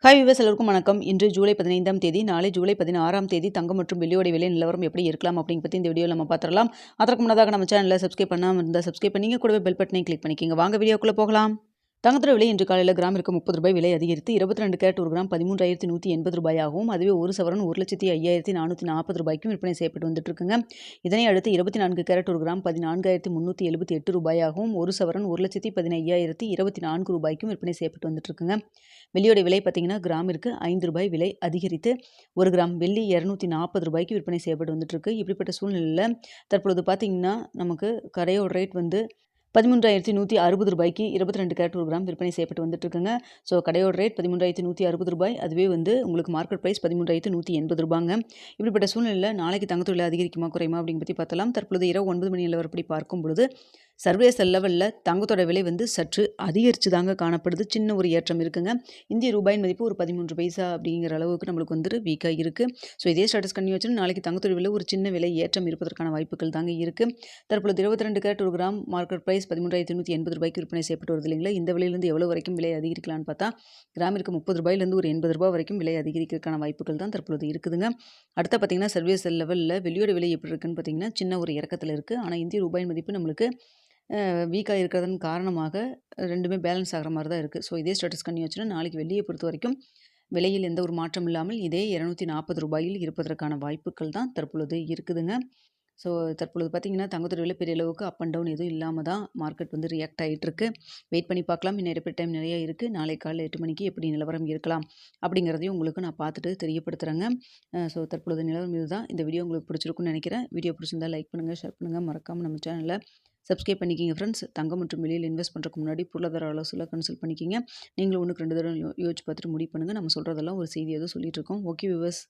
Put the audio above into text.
Hi viewers எல்லோருக்கும் வணக்கம். இன்று ஜூலை 15ஆம் தேதி, நாளை ஜூலை 16ஆம் தேதி தங்கம் மற்றும் வெள்ளியோட விலை நிலவரம் எப்படி இருக்கலாம் அப்படிங்க பத்தி இந்த வீடியோல நம்ம பார்த்துடலாம். அதற்கு முன்னதாக நம்ம சேனலை சப்ஸ்கிரைப் பண்ணாம இருந்தா சப்ஸ்கிரைப் பண்ணீங்க, கூடவே பெல் பட்டனையும் கிளிக் பண்ணிக்கோங்க. வாங்க வீடியோக்குள்ள போகலாம். தங்கத்தோட விலை இன்று காலையில் கிராமிற்கு ₹30 விலை அதிகரித்து 22 கேரட் ஒரு கிராம் ₹13,180 ஆகவும், அதுவே ஒரு சவரன் ₹1,05,440 விற்பனை செய்யப்பட்டு வந்துட்டு இருக்குங்க. இதனை அடுத்து 24 கேரட் ஒரு கிராம் ₹14,378 ஆகவும், ஒரு சவரன் ₹1,15,024 விற்பனை செய்யப்பட்டு வந்துட்டு இருக்குங்க. வெள்ளியோட விலை பார்த்தீங்கன்னா கிராமிற்கு ₹5 விலை அதிகரித்து ஒரு கிராம் வெள்ளி ₹240 விற்பனை செய்யப்பட்டு வந்துட்டு இருக்கு. இப்படிப்பட்ட சூழ்நிலையில் தற்பொழுது பார்த்தீங்கன்னா நமக்கு கடையோட ரேட் வந்து ₹13,160 22 கேரட் ஒரு கிராம் விற்பனை செய்யப்பட்டு வந்துட்டு இருக்குங்க. ஸோ கடையோட ரேட் ₹13,160. அதுவே வந்து உங்களுக்கு மார்க்கெட் ப்ரைஸ் ₹13,180. இப்படிப்பட்ட சூழ்நிலையில் நாளைக்கு தங்கத்தோட விலை அதிகரிக்குமா குறையுமா அப்படிங்க பற்றி பார்த்தலாம். தற்பொழுது இரவு 9 மணி நிலவரப்படி பார்க்கும் பொழுது சர்வதேச லெவலில் தங்கத்தோட விலை வந்து சற்று அதிகரித்து தாங்க காணப்படுது. சின்ன ஒரு ஏற்றம் இருக்குங்க. இந்திய ரூபாயின் மதிப்பு ஒரு 13 பைசா அப்படிங்கிற அளவுக்கு நம்மளுக்கு வந்துட்டு வீக்காக இருக்குது. ஸோ இதே ஸ்டேட்டஸ் கண்டினியூ வச்சு நாளைக்கு தங்கத்தோட விலை ஒரு சின்ன விலை ஏற்றம் இருப்பதற்கான வாய்ப்புகள் தாங்க இருக்குது. தற்பொழுது 22 கேரட் ஒரு கிராம் மார்க்கெட் ப்ரைஸ் ₹13,180 விற்பனை செய்யப்பட்டு வருது இல்லைங்களா. இந்த விலையிலிருந்து எவ்வளோ வரைக்கும் விலை அதிகரிக்கலான்னு பார்த்தா கிராமிற்கு ₹30 ஒரு ₹80 வரைக்கும் விலை அதிகரிக்கிறதுக்கான வாய்ப்புகள் தான் தற்பொழுது இருக்குதுங்க. அடுத்த பார்த்தீங்கன்னா சர்வதேச லெவலில் வெள்ளியோட விலை எப்படி இருக்குன்னு பார்த்தீங்கன்னா சின்ன ஒரு இறக்கத்தில் இருக்குது. ஆனால் இந்திய ரூபாயின் மதிப்பு நம்மளுக்கு வீக்காக இருக்கிறதன் காரணமாக ரெண்டுமே பேலன்ஸ் ஆகிற மாதிரி தான் இருக்குது. ஸோ இதே ஸ்டேட்டஸ் கண்டினியூ வச்சுன்னா நாளைக்கு வெள்ளியை பொறுத்த வரைக்கும் விலையில் எந்த ஒரு மாற்றம் இல்லாமல் இதே ₹240 இருப்பதற்கான வாய்ப்புகள் தான் தற்பொழுது இருக்குதுங்க. ஸோ தற்பொழுது பார்த்தீங்கன்னா தங்கத்தோட விலை பெரிய அளவுக்கு அப் அண்ட் டவுன் எதுவும் இல்லாமல் தான் மார்க்கெட் வந்து ரியாக்ட் ஆகிட்டு இருக்கு. வெயிட் பண்ணி பார்க்கலாம். இன்னும் நிறைய டைம் நிறைய இருக்குது. நாளை காலையில் 8 மணிக்கு எப்படி நிலவரம் இருக்கலாம் அப்படிங்கிறதையும் உங்களுக்கு நான் பார்த்துட்டு தெரியப்படுத்துகிறேங்க. ஸோ தற்பொழுது நிலவரம் இதுதான். இந்த வீடியோ உங்களுக்கு பிடிச்சிருக்குன்னு நினைக்கிறேன். வீடியோ பிடிச்சிருந்தா லைக் பண்ணுங்கள், ஷேர் பண்ணுங்கள், மறக்காமல் நம்ம சேனலை சப்ஸ்கிரைப் பண்ணிக்கிங்க ஃப்ரெண்ட்ஸ். தங்கம் மற்றும் வெளியில் இன்வெஸ்ட் பண்ணுறதுக்கு முன்னாடி பொருளாதார ஆலோசனை கன்சல்ட் பண்ணிக்கிங்க. நீங்களும் 1க்கு 2 தடவை யோசிச்சு பார்த்துட்டு முடிவு பண்ணுங்கள். நம்ம சொல்கிறதெல்லாம் ஒரு செய்தி எதுவும் சொல்லிட்டு இருக்கோம். Okay viewers.